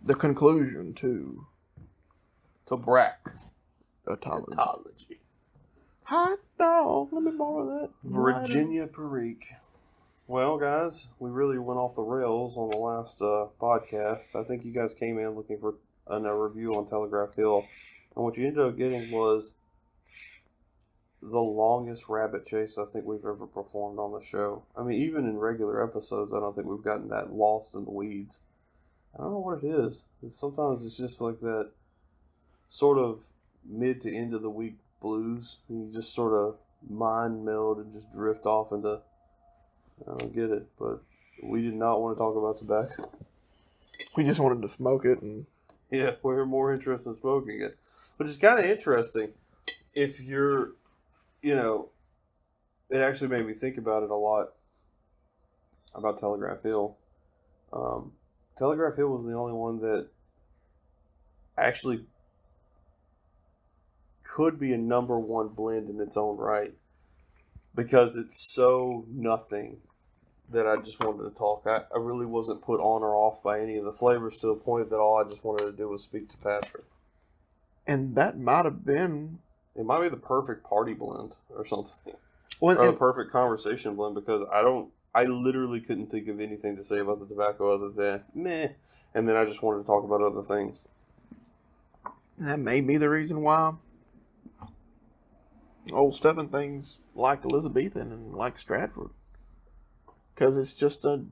the conclusion to Tobracketology. Hot dog. Let me borrow that. Virginia Perique. Well, guys, we really went off the rails on the last podcast. I think you guys came in looking for a review on Telegraph Hill, and what you ended up getting was the longest rabbit chase I think we've ever performed on the show. I mean, even in regular episodes, I don't think we've gotten that lost in the weeds. I don't know what it is. Sometimes it's just like that sort of mid to end of the week blues. You just sort of mind meld and just drift off into, I don't get it, but we did not want to talk about tobacco. We just wanted to smoke it. And yeah, we're more interested in smoking it. Which is kind of interesting. If you're, it actually made me think about it a lot, about Telegraph Hill. Telegraph Hill was the only one that actually could be a number one blend in its own right, because it's so nothing that I just wanted to talk. I really wasn't put on or off by any of the flavors, to the point that all I just wanted to do was speak to Patrick. And that might have been... It might be the perfect party blend or something. Well, or the perfect conversation blend, because I literally couldn't think of anything to say about the tobacco other than meh. And then I just wanted to talk about other things. That may be the reason why old stuff and things like Elizabethan and like Stratford. Because it's just a,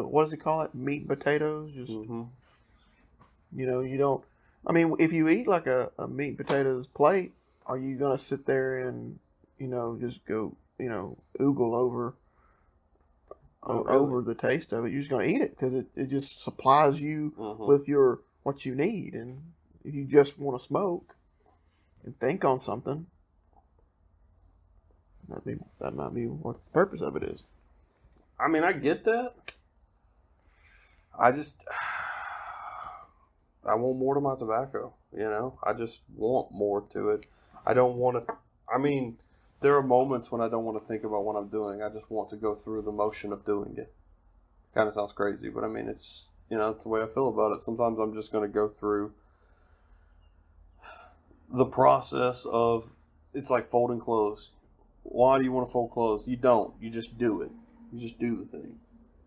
what does he call it? Meat and potatoes? Just, you don't, I mean, if you eat like a meat and potatoes plate, are you going to sit there and, just go, oogle over the taste of it? You're just going to eat it because it just supplies you with what you need. And if you just want to smoke and think on something, that might be what the purpose of it is. I mean, I get that. I want more to my tobacco, I just want more to it. I don't want to, there are moments when I don't want to think about what I'm doing. I just want to go through the motion of doing it. Kind of sounds crazy, but it's, it's the way I feel about it. Sometimes I'm just going to go through the process of, it's like folding clothes. Why do you want to fold clothes? You don't. You just do it. You just do the thing.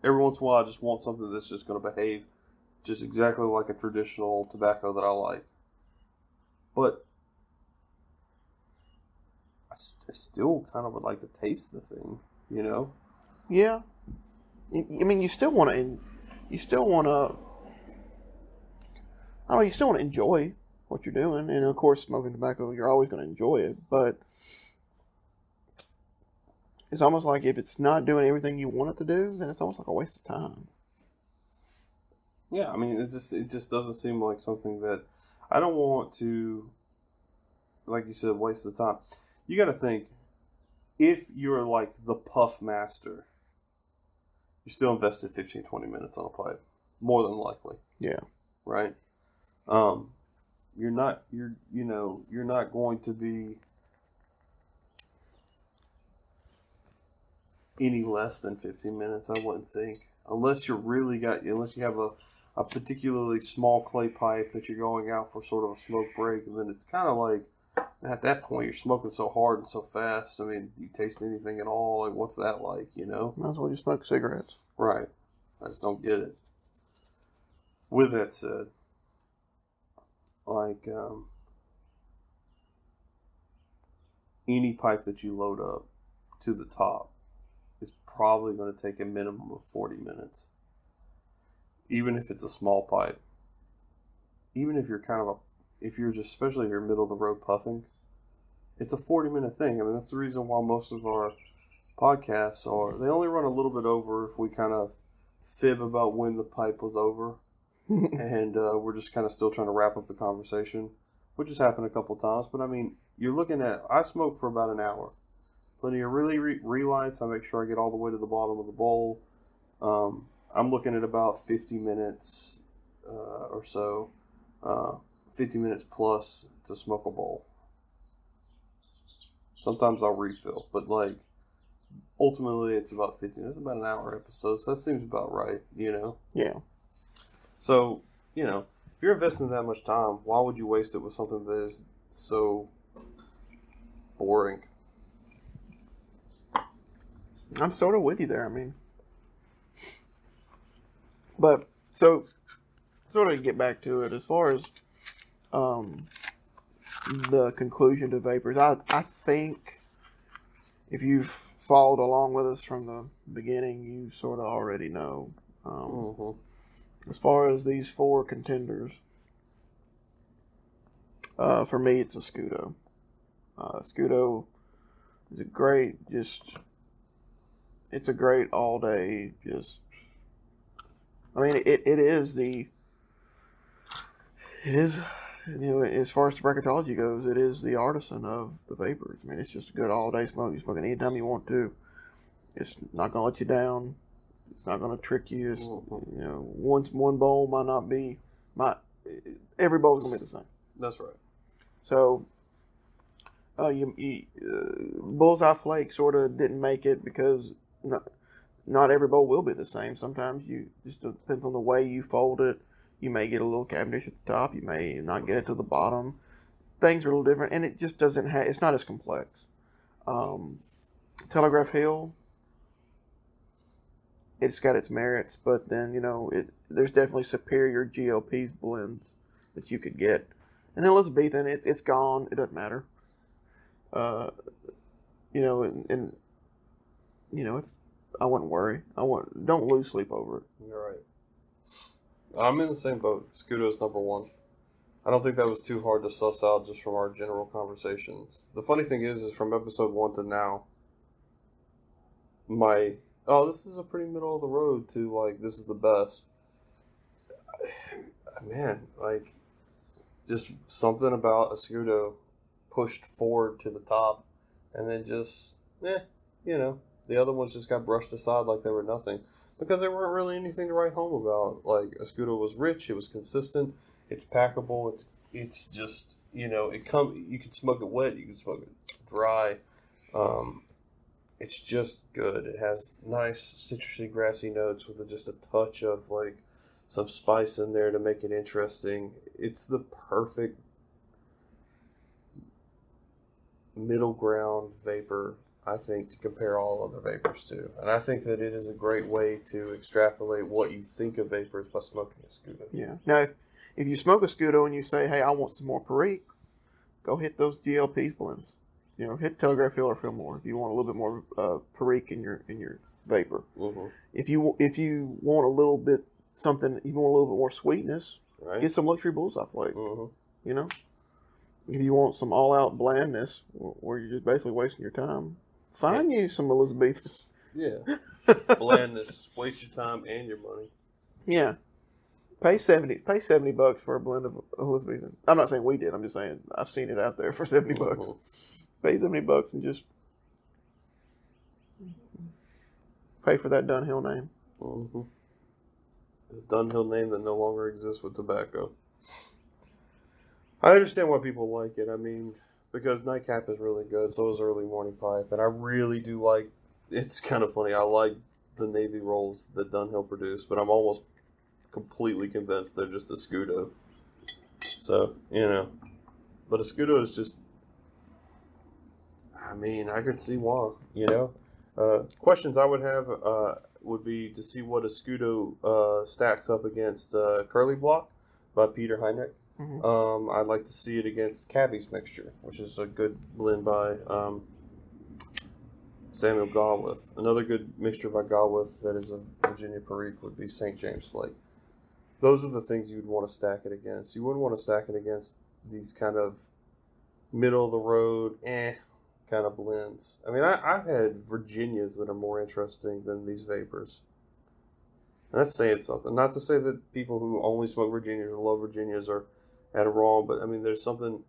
Every once in a while, I just want something that's just going to behave just exactly like a traditional tobacco that I like. But I still kind of would like to taste the thing, Yeah. You still want to, you still want to enjoy what you're doing. And of course, smoking tobacco, you're always going to enjoy it. But it's almost like if it's not doing everything you want it to do, then it's almost like a waste of time. Yeah, it just doesn't seem like something that I don't want to, like you said, waste the time. You got to think, if you're like the puff master, you still invested 15, 20 minutes on a pipe, more than likely. Yeah. Right? You're not going to be any less than 15 minutes, I wouldn't think. Unless you have a particularly small clay pipe that you're going out for sort of a smoke break, and then it's kind of like, at that point, you're smoking so hard and so fast. Do you taste anything at all? Like, what's that like, Might as well just smoke cigarettes. Right. I just don't get it. With that said, like, any pipe that you load up to the top is probably going to take a minimum of 40 minutes. Even if it's a small pipe. Even if you're especially if you're middle of the road puffing, it's a 40-minute thing. That's the reason why most of our podcasts they only run a little bit over if we kind of fib about when the pipe was over. And we're just kind of still trying to wrap up the conversation, which has happened a couple times. But you're looking at, I smoke for about an hour. Plenty of really relights. I make sure I get all the way to the bottom of the bowl. I'm looking at about 50 minutes or so. 50 minutes plus to smoke a bowl. Sometimes I'll refill, but ultimately it's about 50. That's about an hour episode, so that seems about right, Yeah. So you know, if you're investing that much time, why would you waste it with something that is so boring? I'm sort of with you there. I mean, but so sort of get back to it as far as the conclusion to vapors. I think if you've followed along with us from the beginning, you sort of already know. As far as these 4 contenders, for me, it's a Scudo. Scudo is a great, it's a great all day, I mean, it is, as far as Tobracketology goes, it is the artisan of the vapors. I mean, it's just a good all day smoke. You smoke it anytime you want to. It's not going to let you down. It's not going to trick you. It's, one bowl might not be, every bowl is going to be the same. That's right. So, Bullseye Flake sort of didn't make it because not every bowl will be the same. Sometimes just depends on the way you fold it. You may get a little Cavendish at the top. You may not get it to the bottom. Things are a little different, and it just doesn't have. It's not as complex. Telegraph Hill, it's got its merits, but then there's definitely superior GLP blends that you could get. And then Elizabethan, it's gone. It doesn't matter. It's. I wouldn't worry. Don't lose sleep over it. You're right. I'm in the same boat. Scudo's number 1. I don't think that was too hard to suss out just from our general conversations. The funny thing is from episode 1 to now, this is a pretty middle of the road to, like, this is the best. Man, like, just something about a Scudo pushed forward to the top, and then just, the other ones just got brushed aside like they were nothing. Because there weren't really anything to write home about. Like, a Scudo was rich, it was consistent, it's packable, it's just, you can smoke it wet, you can smoke it dry. It's just good. It has nice citrusy, grassy notes with just a touch of, like, some spice in there to make it interesting. It's the perfect middle ground vapor, I think, to compare all other vapors to. And I think that it is a great way to extrapolate what you think of vapors by smoking a Scudo. Yeah. Now, if you smoke a Scudo and you say, hey, I want some more Perique, go hit those GLPs blends. Hit Telegraph Hill or Fillmore if you want a little bit more Perique in your vapor. Mm-hmm. If you want a little bit more sweetness, right, get some Luxury Bullseye Flake. Mm-hmm. If you want some all-out blandness where you're just basically wasting your time, find you some Elizabethan. Yeah. Blandness. Waste your time and your money. Yeah. Pay $70 for a blend of Elizabethan. I'm not saying we did. I'm just saying I've seen it out there for $70. Mm-hmm. Pay $70 and just pay for that Dunhill name. Mm-hmm. The Dunhill name that no longer exists with tobacco. I understand why people like it. I mean, because Nightcap is really good, so is Early Morning Pipe, and I really do like. It's kind of funny. I like the Navy rolls that Dunhill produced, but I'm almost completely convinced they're just a Scudo. So, but a Scudo is just. I mean, I could see why. Questions I would have would be to see what a Scudo stacks up against Curly Block by Peter Heinrich. Mm-hmm. I'd like to see it against Cabby's Mixture, which is a good blend by Samuel Galwith. Another good mixture by Galwith that is a Virginia Perique would be St. James Flake. Those are the things you'd want to stack it against. You wouldn't want to stack it against these kind of middle of the road, kind of blends. I mean, I've had Virginias that are more interesting than these vapors. And that's saying something. Not to say that people who only smoke Virginias or love Virginias are at it wrong, but I mean, there's something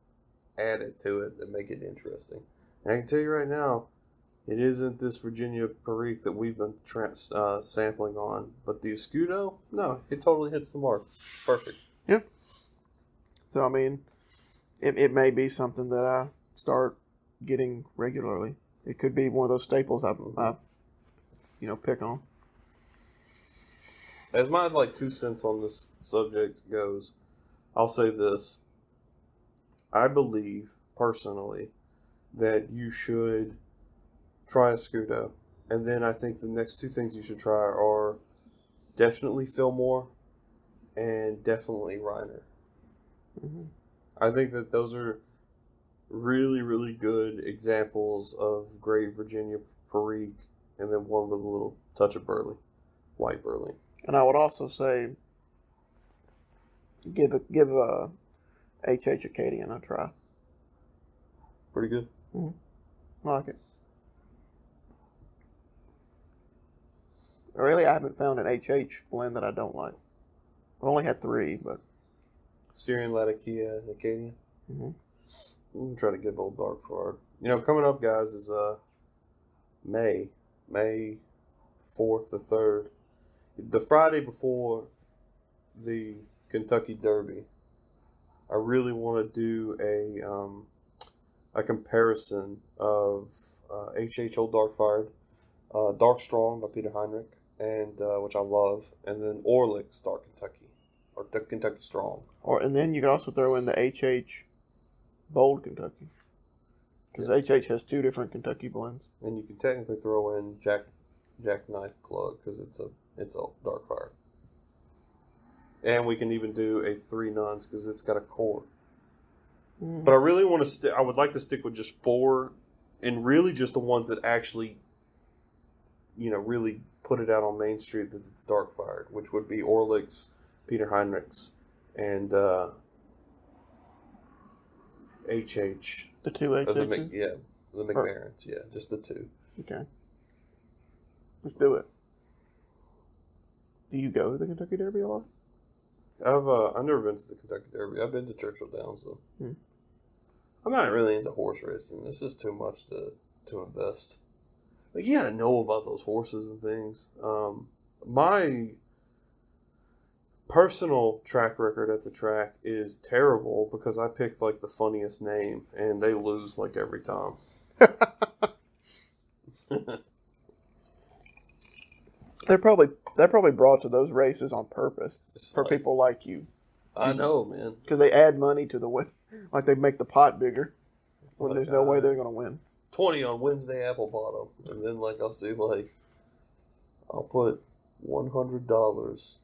added to it that make it interesting. And I can tell you right now, it isn't this Virginia Perique that we've been sampling on, but the Scudo, no, it totally hits the mark. Perfect. Yeah. So I mean, it may be something that I start getting regularly. It could be one of those staples I pick on. as my 2 cents on this subject goes, I'll say this. I believe, personally, that you should try a Scudo. And then I think the next 2 things you should try are definitely Fillmore and definitely Reiner. Mm-hmm. I think that those are really, really good examples of great Virginia Perique, and then one with a little touch of Burley, white Burley. And I would also say give HH Acadian a try. Pretty good. Mm-hmm. I like it. Really, I haven't found an HH blend that I don't like. I've only had 3, but... Syrian, Latakia, and Acadian. Mm-hmm. I'm going to try to give Old Dark Forward. Coming up, guys, is May 4th or 3rd. The Friday before the Kentucky Derby. I really want to do a comparison of HH Old Dark Fired, Dark Strong by Peter Heinrich, and which I love, and then Orlick's Dark Kentucky, or Kentucky Strong. And then you can also throw in the HH Bold Kentucky, because HH has 2 different Kentucky blends. And you can technically throw in Jackknife Plug, because it's a Dark Fire. And we can even do a 3 Nuns, because it's got a core. But I really want to I would like to stick with just 4, and really just the ones that actually, really put it out on Main Street that it's Dark Fired, which would be Orlick's, Peter Heinrich's, and HH. The 2 HHs? The McMarons. Yeah, just the 2. Okay. Let's do it. Do you go to the Kentucky Derby a lot? I've never been to the Kentucky Derby. I've been to Churchill Downs though. I'm not really into horse racing. It's just too much to invest. You gotta know about those horses and things. My personal track record at the track is terrible because I picked the funniest name and they lose every time. They're probably brought to those races on purpose for people like you. I know, man. Because they add money to the win. They make the pot bigger when there's no way they're going to win. 20 on Wednesday apple bottom. And then I'll see I'll put $100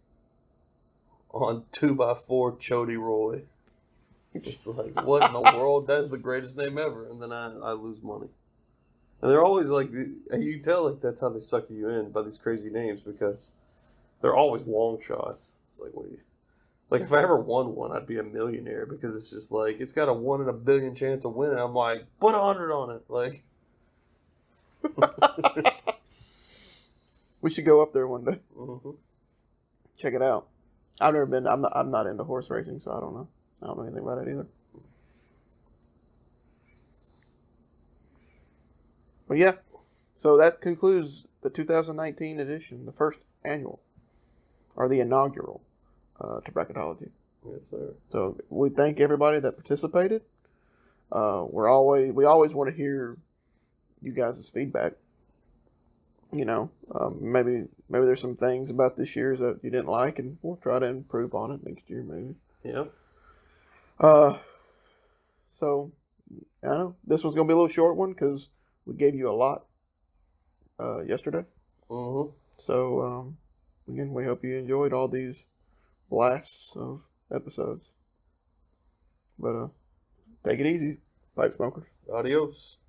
on 2x4 Chody Roy. It's what in the world? That's the greatest name ever. And then I lose money. And they're always you can tell that's how they sucker you in by these crazy names because they're always long shots. It's what do you... if I ever won one, I'd be a millionaire because it's just it's got a 1 in a billion chance of winning. I'm put 100 on it. We should go up there one day. Mm-hmm. Check it out. I've never been. I'm not into horse racing, so I don't know. I don't know anything about it either. But yeah, so that concludes the 2019 edition, the first annual, or the inaugural, Tobracketology. Yes, sir. So we thank everybody that participated. We always want to hear you guys' feedback. Maybe there's some things about this year's that you didn't like, and we'll try to improve on it next year, maybe. Yeah. So I know this one's gonna be a little short one because we gave you a lot yesterday. Mm-hmm. So again, we hope you enjoyed all these blasts of episodes. But take it easy, pipe smokers. Adios.